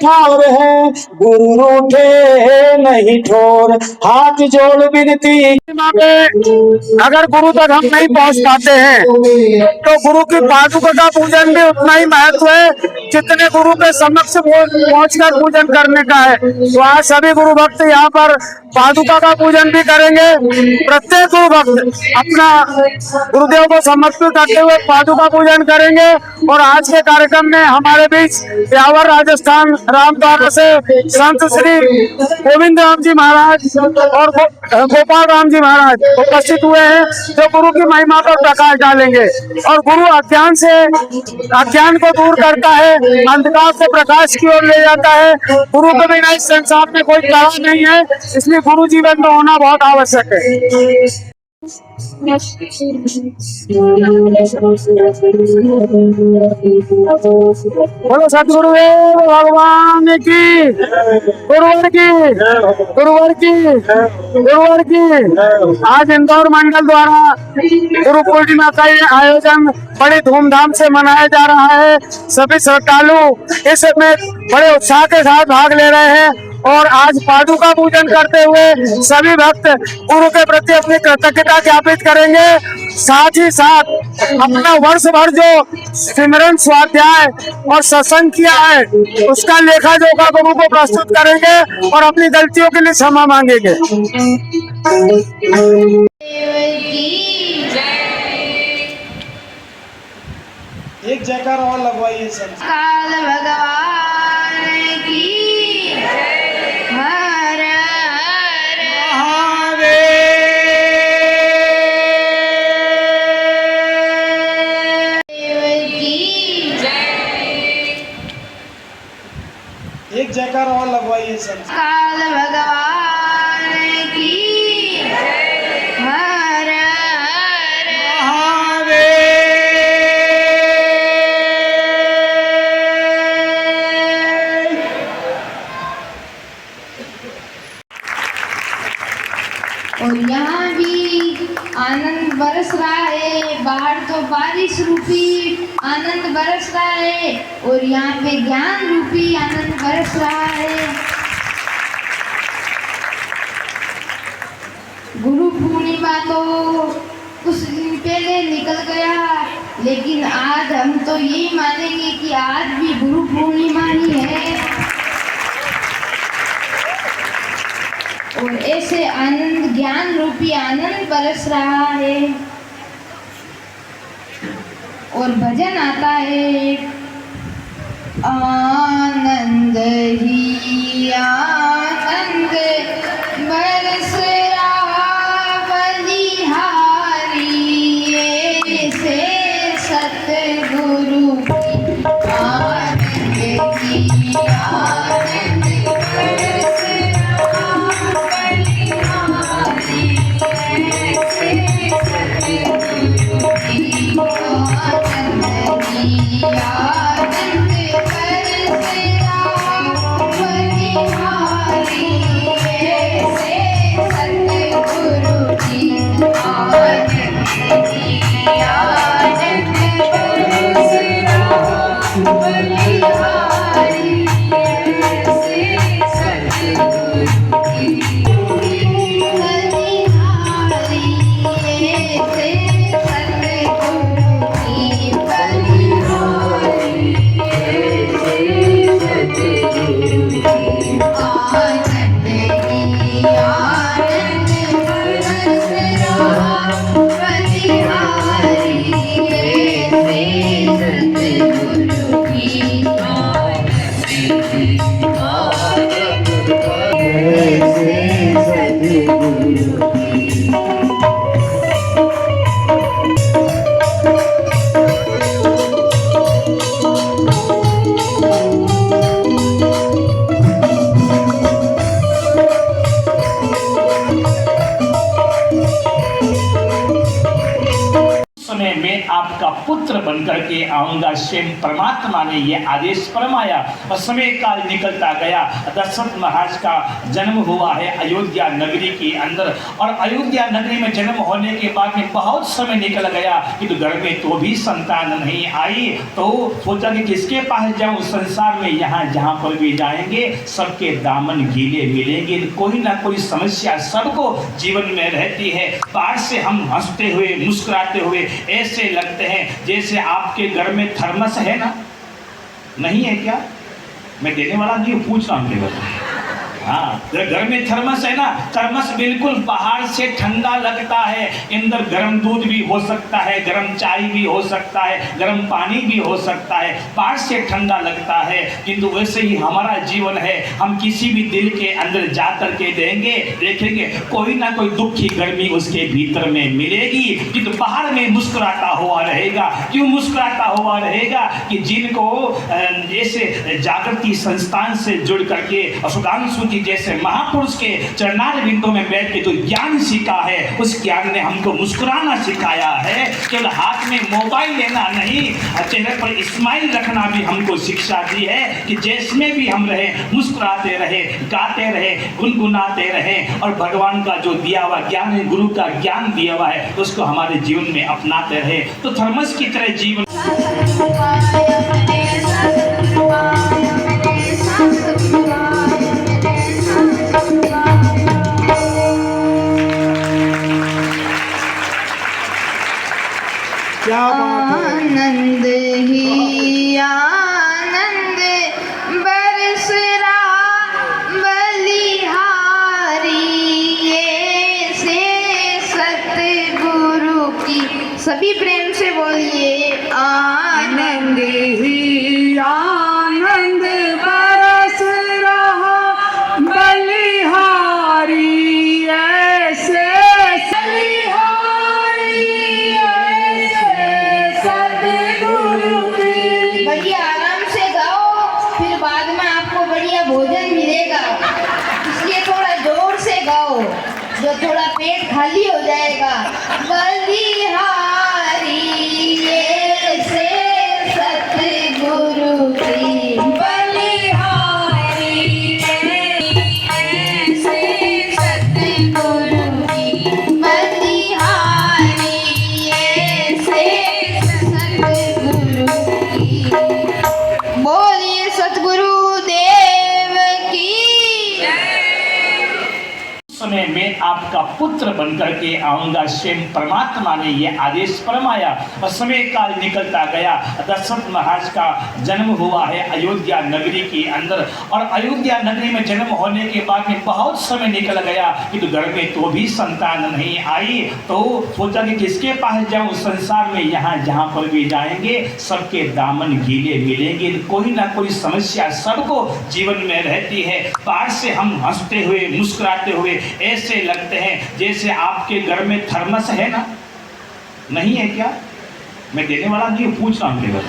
ठावर है, गुरु रूठे नहीं ठोर। हाथ जोड़ विनती अगर गुरु तक हम नहीं पहुंच पाते हैं तो गुरु की पादुका का पूजन भी उतना ही महत्व है जितने गुरु के समक्ष पहुंचकर पूजन करने का है। तो आज सभी गुरु भक्त यहाँ पर पादुका का पूजन भी करेंगे। प्रत्येक गुरु भक्त अपना गुरुदेव को समर्पित करते हुए पादुका पूजन करेंगे। और आज के कार्यक्रम में हमारे बीच ब्यावर राजस्थान रामद्वार से संत श्री गोविंद राम जी महाराज और गोपाल राम जी महाराज उपस्थित हुए हैं, जो गुरु की महिमा पर प्रकाश डालेंगे। और गुरु अज्ञान को दूर करता है, अंधकार से प्रकाश की ओर ले जाता है। गुरु के बिना इस संसार में कोई कला नहीं है, इसलिए गुरु जीवन में होना बहुत आवश्यक है। बोलो सतगुरु भगवान की, गुरुवर की, गुरुवर की, गुरुवर की। आज इंदौर मंडल द्वारा गुरु पूर्णिमा का ये आयोजन बड़े धूमधाम से मनाया जा रहा है। सभी श्रद्धालु इसमें बड़े उत्साह के साथ भाग ले रहे हैं। और आज पादुका पूजन करते हुए सभी भक्त गुरु के प्रति अपनी कृतज्ञता ज्ञापित करेंगे। साथ ही साथ अपना वर्ष भर जो सिमरन स्वाध्याय और सत्संग किया है उसका लेखा जोखा गुरु को प्रस्तुत करेंगे और अपनी गलतियों के लिए क्षमा मांगेंगे। एक जयकार और लगवाइए सब। काल भगवान की हर हर महादेव। की एक जयकार और लगवाइए सब। काल भगवान की हर हर महादेव। और यहाँ भी आनंद बरस रहा है। बाहर तो बारिश रूपी आनंद बरस रहा है और यहाँ पे ज्ञान रूपी आनंद बरस रहा है। गुरु पूर्णिमा तो कुछ दिन पहले निकल गया, लेकिन आज हम तो यही मानेंगे कि आज भी गुरु पूर्णिमा ही है। और ऐसे आनंद ज्ञान रूपी आनंद बरस रहा है। और भजन आता है, आनंद ही आनंद बरस रहा बलिहारी, ऐसे सतगुरु की आनंद की आनंद बरस रहा बलिहारी, ऐसे सतगुरु की आनंद की आनंद बरस रहा बलिहारी। बन करके आऊंगा। स्वयं परमात्मा ने यह आदेश फरमाया और समय काल निकलता गया। दशरथ महाराज का जन्म हुआ है अयोध्या नगरी के अंदर, और अयोध्या नगरी में जन्म होने के बाद में बहुत समय निकल गया कि घर में तो भी संतान नहीं आई। तो सोचा कि किसके पास जाऊं, संसार में यहाँ जहाँ पर भी जाएंगे सबके दामन गीले मिलेंगे, कोई ना कोई समस्या सबको जीवन में रहती है। बाहर से हम हंसते हुए मुस्कुराते हुए ऐसे लगते हैं जैसे आपके घर में थर्मस है ना, नहीं है क्या? मैं देने वाला नहीं हूँ, पूछ रहा हूँ केवल। हाँ, घर में थर्मस है ना, थर्मस बिल्कुल बाहर से ठंडा लगता है, अंदर गर्म दूध भी हो सकता है, गर्म चाय भी हो सकता है, गर्म पानी भी हो सकता है, बाहर से ठंडा लगता है। किंतु वैसे ही हमारा जीवन है, हम किसी भी दिल के अंदर जा करके देखेंगे कोई ना कोई दुख की गर्मी उसके भीतर में मिलेगी, किंतु बाहर में मुस्कुराता हुआ रहेगा। क्यों मुस्कुराता हुआ रहेगा? कि जिनको जैसे जागृति संस्थान से जुड़ करके सुधांशु जी जैसे महापुरुष के चरणार बिंदों में बैठ के जो ज्ञान सीखा है, उस ज्ञान ने हमको मुस्कुराना सिखाया है। केवल हाथ में मोबाइल लेना नहीं, चेहरे पर स्माइल रखना भी हमको शिक्षा दी है कि जिसमें भी हम रहे मुस्कुराते रहे, गाते रहे, गुनगुनाते रहे, और भगवान का जो दिया हुआ ज्ञान है, गुरु का ज्ञान दिया हुआ है, उसको हमारे जीवन में अपनाते रहे। तो थर्मस की तरह जीवन क्या बात है। आनंद ही आनंद बरस रहा बलिहारी, ये से सतगुरु की। सभी प्रेम से बोलिए आनंद ही आनंद बरस रहा बलिहारी, ऐसे बढ़िया आराम से गाओ, फिर बाद में आपको बढ़िया भोजन मिलेगा, इसलिए थोड़ा जोर से गाओ, जो थोड़ा पेट खाली हो जाएगा। बलिहारी ये से सतगुरु की, बलिहारी ये से सतगुरु की, बलिहारी ये से सतगुरु की। बोलिए सतगुरु देव की। समय में आपका पुत्र बनकर के आऊंगा। स्वयं परमात्मा ने यह आदेश फरमाया और समय काल निकलता गया। दशरथ महाराज का जन्म हुआ है अयोध्या नगरी के अंदर, और अयोध्या नगरी में जन्म होने के बाद में बहुत समय निकल गया कि घर में तो भी संतान नहीं आई। तो सोचा कि किसके पास जाऊं, संसार में यहाँ जहाँ पर भी जाएंगे सबके दामन गीले मिलेंगे, कोई ना कोई समस्या सबको जीवन में रहती है। बाहर से हम हंसते हुए मुस्कुराते हुए ऐसे लगते हैं जैसे आपके घर में थर्मस है ना, नहीं है क्या? मैं देने वाला नहीं हूँ, पूछ रहा हूँ केवल।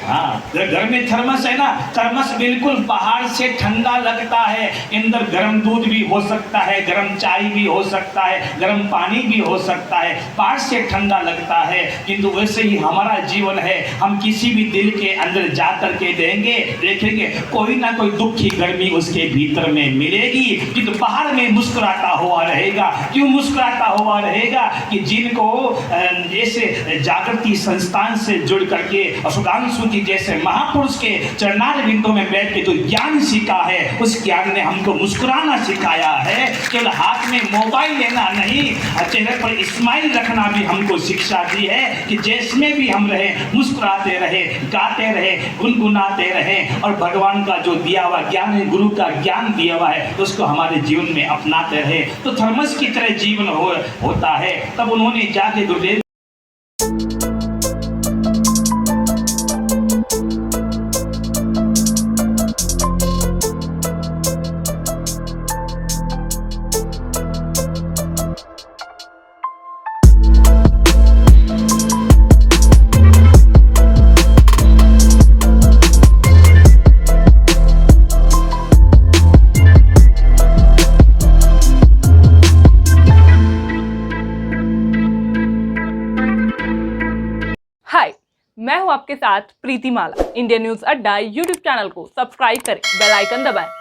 हाँ, घर में थर्मस है ना, थर्मस बिल्कुल बाहर से ठंडा लगता है, अंदर गर्म दूध भी हो सकता है, गर्म चाय भी हो सकता है, गर्म पानी भी हो सकता है, बाहर से ठंडा लगता है। किंतु वैसे ही हमारा जीवन है, हम किसी भी दिल के अंदर जा करके देखेंगे कोई ना कोई दुख की गर्मी उसके भीतर में मिलेगी, किंतु बाहर में मुस्कुराता हुआ रहेगा। क्यों मुस्कुराता हुआ रहेगा? कि जिनको जैसे जागृति संस्थान से जुड़ करके सुधांशु जी जैसे महापुरुष के चरणार बिंदों में बैठ के जो ज्ञान सीखा है, उस ज्ञान ने हमको मुस्कुराना सिखाया है। केवल हाथ में मोबाइल लेना नहीं, चेहरे पर स्माइल रखना भी हमको शिक्षा दी है कि जिसमें भी हम रहे मुस्कुराते रहे, गाते रहे, गुनगुनाते रहे, और भगवान का जो दिया हुआ ज्ञान है, गुरु का ज्ञान दिया हुआ है, उसको हमारे जीवन में अपनाते रहे। तो थर्मस की तरह जीवन होता है। तब उन्होंने जाके गुरुदेव मैं हूं आपके साथ प्रीति माला। इंडिया न्यूज अड्डा यूट्यूब चैनल को सब्सक्राइब करें, बेल आइकन दबाएं